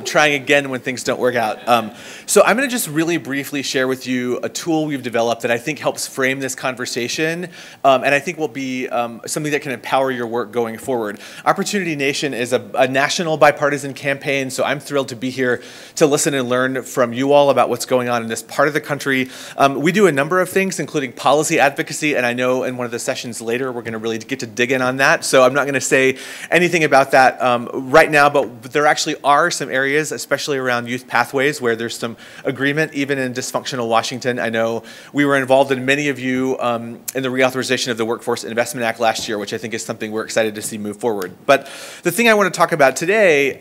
trying again when things don't work out. So I'm going to just really briefly share with you a tool we've developed that I think helps frame this conversation, and I think will be something that can empower your work going forward. Opportunity Nation is a national bipartisan campaign, so I'm thrilled to be here to listen and learn from you all about what's going on in this part of the country. We do a number of things, including policy advocacy, and I know in one of the sessions later we're going to really get to dig in on that, so I'm not going to say anything about that right now, but there actually are some areas, especially around youth pathways, where there's some agreement, even in dysfunctional Washington. I know we were involved in many of you in the reauthorization of the Workforce Investment Act last year, which I think is something we're excited to see move forward. But the thing I want to talk about today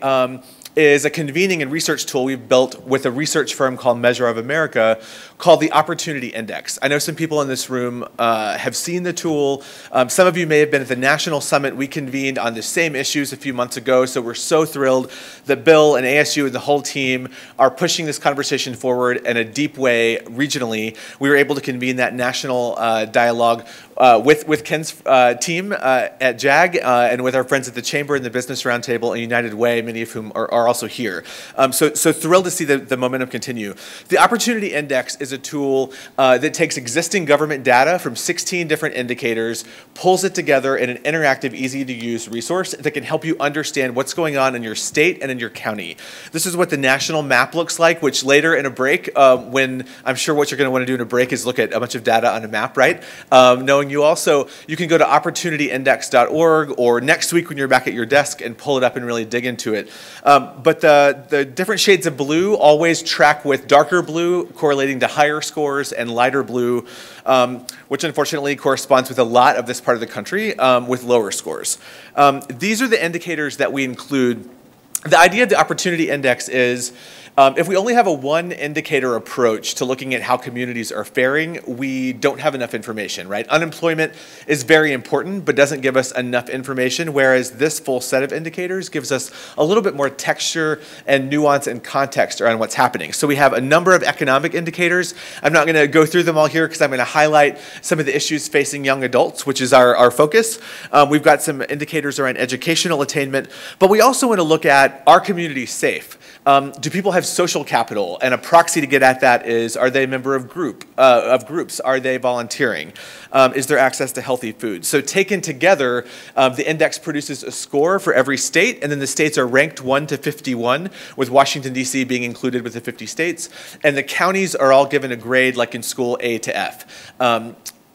is a convening and research tool we've built with a research firm called Measure of America called the Opportunity Index. I know some people in this room have seen the tool. Some of you may have been at the National Summit we convened on the same issues a few months ago, so we're so thrilled that Bill and ASU and the whole team are pushing this conversation forward in a deep way regionally. We were able to convene that national dialogue with Ken's team at JAG and with our friends at the Chamber and the Business Roundtable and United Way, many of whom are also here. So thrilled to see the momentum continue. The Opportunity Index is a tool that takes existing government data from 16 different indicators, pulls it together in an interactive, easy-to-use resource that can help you understand what's going on in your state and in your county. This is what the national map looks like, which later in a break, when I'm sure what you're going to want to do in a break is look at a bunch of data on a map, right? Knowing you also, you can go to opportunityindex.org or next week when you're back at your desk and pull it up and really dig into it. But the different shades of blue always track with darker blue correlating to higher scores and lighter blue, which unfortunately corresponds with a lot of this part of the country with lower scores. These are the indicators that we include. The idea of the Opportunity Index is if we only have a one indicator approach to looking at how communities are faring, we don't have enough information, right? Unemployment is very important, but doesn't give us enough information, whereas this full set of indicators gives us a little bit more texture and nuance and context around what's happening. So we have a number of economic indicators. I'm not going to go through them all here because I'm going to highlight some of the issues facing young adults, which is our focus. We've got some indicators around educational attainment, but we also want to look at, are communities safe? Do people have social capital? And a proxy to get at that is, are they a member of groups? Are they volunteering? Is there access to healthy food? So taken together, the index produces a score for every state, and then the states are ranked 1 to 51, with Washington, D.C. being included with the 50 states. And the counties are all given a grade like in school A to F.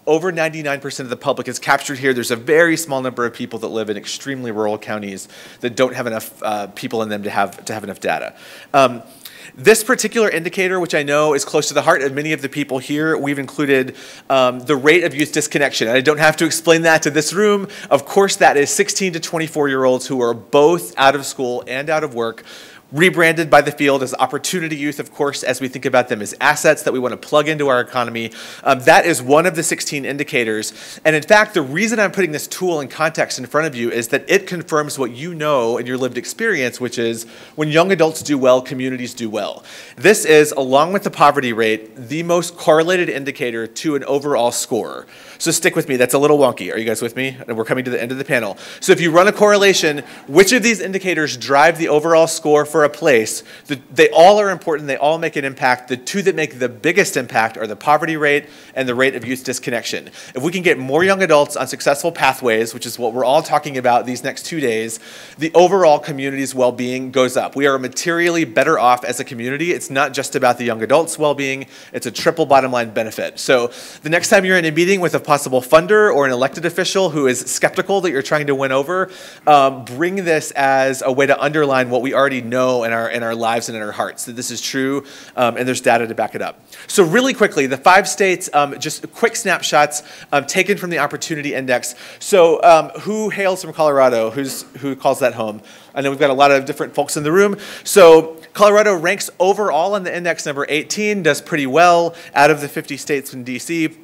over 99% of the public is captured here. There's a very small number of people that live in extremely rural counties that don't have enough people in them to have enough data. This particular indicator, which I know is close to the heart of many of the people here, we've included the rate of youth disconnection. And I don't have to explain that to this room. Of course, that is 16 to 24-year-olds who are both out of school and out of work, rebranded by the field as opportunity youth, of course, as we think about them as assets that we want to plug into our economy. That is one of the 16 indicators. And in fact, the reason I'm putting this tool in context in front of you is that it confirms what you know in your lived experience, which is when young adults do well, communities do well. This is, along with the poverty rate, the most correlated indicator to an overall score. So stick with me, that's a little wonky. Are you guys with me? And we're coming to the end of the panel. So if you run a correlation, which of these indicators drive the overall score for a place? They all are important, they all make an impact. The two that make the biggest impact are the poverty rate and the rate of youth disconnection. If we can get more young adults on successful pathways, which is what we're all talking about these next 2 days, the overall community's well-being goes up. We are materially better off as a community. It's not just about the young adults' well-being, it's a triple bottom line benefit. So the next time you're in a meeting with a possible funder or an elected official who is skeptical that you're trying to win over, bring this as a way to underline what we already know in our lives and in our hearts, that this is true, and there's data to back it up. So really quickly, the 5 states, just quick snapshots taken from the Opportunity Index. So who hails from Colorado? Who calls that home? I know we've got a lot of different folks in the room. So Colorado ranks overall on the index number 18, does pretty well out of the 50 states in DC.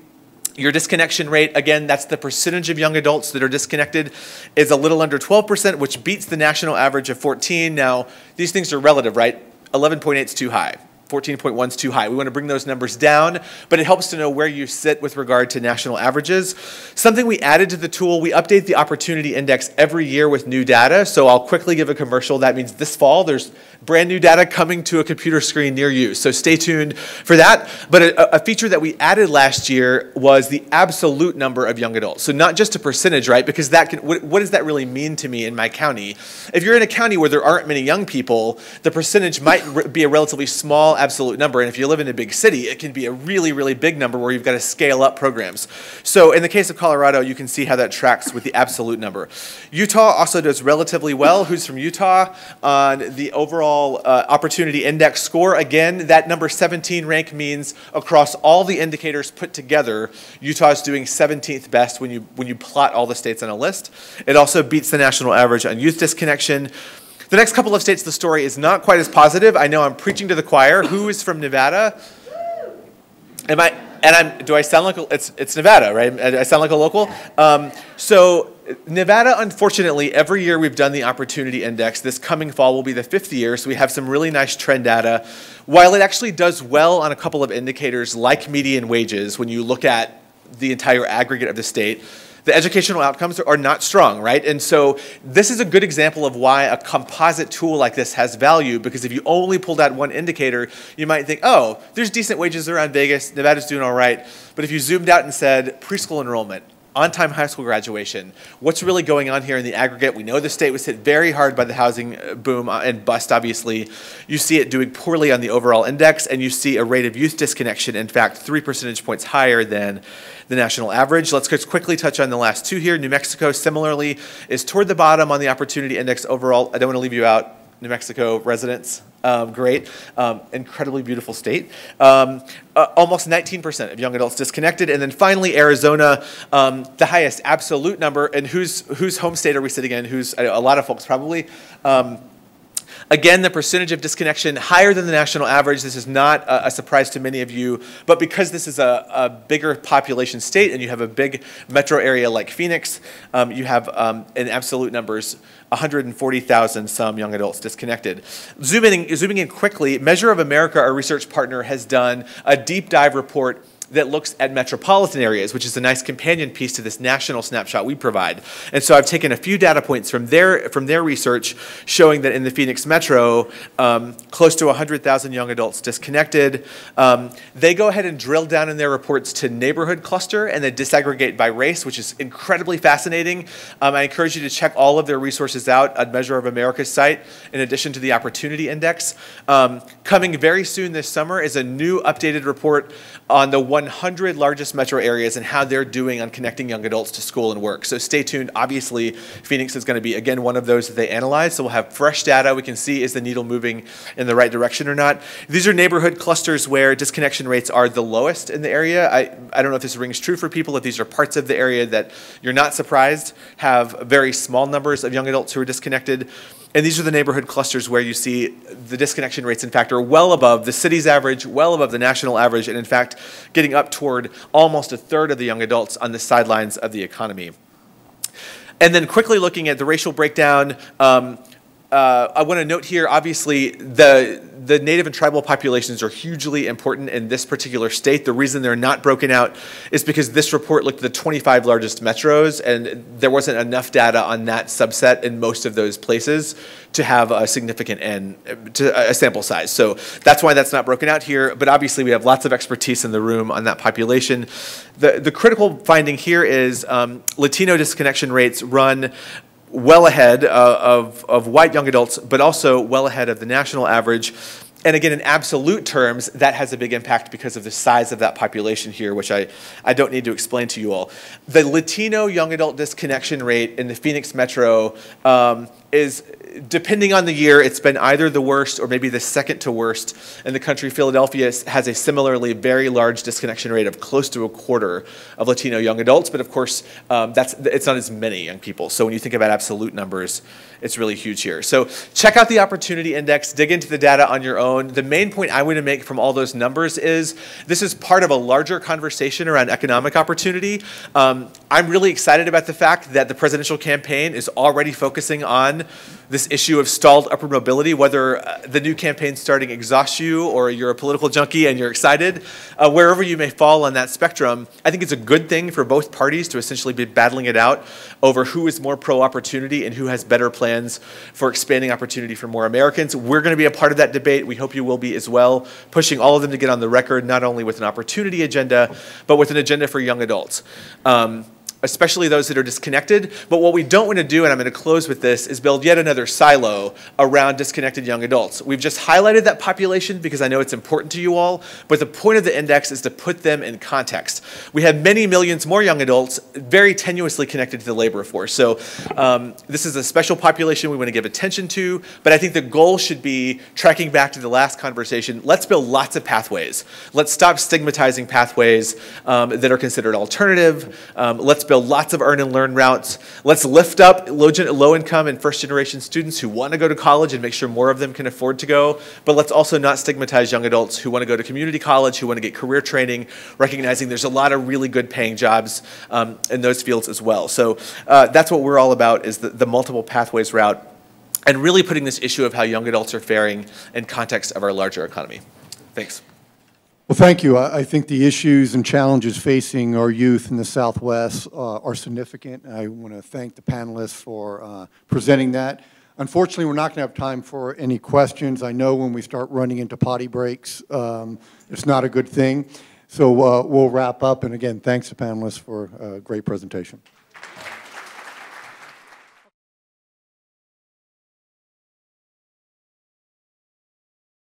Your disconnection rate, again, that's the percentage of young adults that are disconnected, is a little under 12%, which beats the national average of 14. Now, these things are relative, right? 11.8 is too high. 14.1 is too high. We want to bring those numbers down, but it helps to know where you sit with regard to national averages. Something we added to the tool, we update the Opportunity Index every year with new data, so I'll quickly give a commercial. That means this fall, there's brand new data coming to a computer screen near you, so stay tuned for that. But a feature that we added last year was the absolute number of young adults. So not just a percentage, right? Because that can, what does that really mean to me in my county? If you're in a county where there aren't many young people, the percentage might be a relatively small absolute number, and if you live in a big city, it can be a really, really big number where you've got to scale up programs. So in the case of Colorado, you can see how that tracks with the absolute number. Utah also does relatively well. Who's from Utah? On the overall Opportunity Index score, again, that number 17 rank means across all the indicators put together, Utah is doing 17th best when you plot all the states on a list. It also beats the national average on youth disconnection. The next couple of states, the story is not quite as positive. I know I'm preaching to the choir. Who is from Nevada? Do I sound like it's Nevada, right? I sound like a local. So Nevada, unfortunately, every year we've done the Opportunity Index. This coming fall will be the 5th year, so we have some really nice trend data. While it actually does well on a couple of indicators like median wages, when you look at the entire aggregate of the state, the educational outcomes are not strong, right? And so this is a good example of why a composite tool like this has value, because if you only pulled out one indicator, you might think, oh, there's decent wages around Vegas, Nevada's doing all right. But if you zoomed out and said preschool enrollment, on-time high school graduation, what's really going on here in the aggregate? We know the state was hit very hard by the housing boom and bust, obviously. You see it doing poorly on the overall index, and you see a rate of youth disconnection, in fact, 3 percentage points higher than the national average. Let's just quickly touch on the last 2 here. New Mexico, similarly, is toward the bottom on the Opportunity Index overall. I don't want to leave you out, New Mexico residents. Great, incredibly beautiful state. Almost 19% of young adults disconnected. And then finally, Arizona, the highest absolute number. And whose home state are we sitting in? A lot of folks probably. Again, the percentage of disconnection higher than the national average. This is not a surprise to many of you, but because this is a bigger population state and you have a big metro area like Phoenix, you have in absolute numbers 140,000 some young adults disconnected. Zooming in quickly, Measure of America, our research partner, has done a deep dive report that looks at metropolitan areas, which is a nice companion piece to this national snapshot we provide. And so I've taken a few data points from their research showing that in the Phoenix metro, close to 100,000 young adults disconnected. They go ahead and drill down in their reports to neighborhood cluster and they disaggregate by race, which is incredibly fascinating. I encourage you to check all of their resources out at Measure of America's site, in addition to the Opportunity Index. Coming very soon this summer is a new updated report on the 1 100 largest metro areas and how they're doing on connecting young adults to school and work. So stay tuned. Obviously, Phoenix is going to be, again, one of those that they analyze. So we'll have fresh data. We can see, is the needle moving in the right direction or not? These are neighborhood clusters where disconnection rates are the lowest in the area. I don't know if this rings true for people, if these are parts of the area that you're not surprised have very small numbers of young adults who are disconnected. And these are the neighborhood clusters where you see the disconnection rates, in fact, are well above the city's average, well above the national average, and in fact, getting up toward almost a third of the young adults on the sidelines of the economy. And then quickly looking at the racial breakdown, I want to note here, obviously, the native and tribal populations are hugely important in this particular state. The reason they're not broken out is because this report looked at the 25 largest metros, and there wasn't enough data on that subset in most of those places to have a significant a sample size. So that's why that's not broken out here, but obviously we have lots of expertise in the room on that population. The critical finding here is Latino disconnection rates run well ahead of white young adults, but also well ahead of the national average. And again, in absolute terms, that has a big impact because of the size of that population here, which I don't need to explain to you all. The Latino young adult disconnection rate in the Phoenix metro is, depending on the year, it's been either the worst or maybe the second to worst in the country. Philadelphia has a similarly very large disconnection rate of close to a quarter of Latino young adults, but of course, it's not as many young people. So when you think about absolute numbers, it's really huge here. So check out the Opportunity Index, dig into the data on your own. The main point I want to make from all those numbers is this is part of a larger conversation around economic opportunity. I'm really excited about the fact that the presidential campaign is already focusing on this issue of stalled upward mobility, whether the new campaign starting exhausts you or you're a political junkie and you're excited, wherever you may fall on that spectrum, I think it's a good thing for both parties to essentially be battling it out over who is more pro-opportunity and who has better plans for expanding opportunity for more Americans. We're going to be a part of that debate. We hope you will be as well, pushing all of them to get on the record, not only with an opportunity agenda, but with an agenda for young adults. Especially those that are disconnected. But what we don't want to do, and I'm going to close with this, is build yet another silo around disconnected young adults. We've just highlighted that population because I know it's important to you all, but the point of the index is to put them in context. We have many millions more young adults very tenuously connected to the labor force. So this is a special population we want to give attention to, but I think the goal should be, tracking back to the last conversation, let's build lots of pathways. Let's stop stigmatizing pathways that are considered alternative. Let's build lots of earn and learn routes. Let's lift up low income and first generation students who want to go to college and make sure more of them can afford to go. But let's also not stigmatize young adults who want to go to community college, who want to get career training, recognizing there's a lot of really good paying jobs in those fields as well. So that's what we're all about, is the multiple pathways route, and really putting this issue of how young adults are faring in context of our larger economy. Thanks. Well, thank you. I think the issues and challenges facing our youth in the Southwest are significant. I want to thank the panelists for presenting that. Unfortunately, we're not going to have time for any questions. I know when we start running into potty breaks, it's not a good thing. So we'll wrap up. And again, thanks to panelists for a great presentation.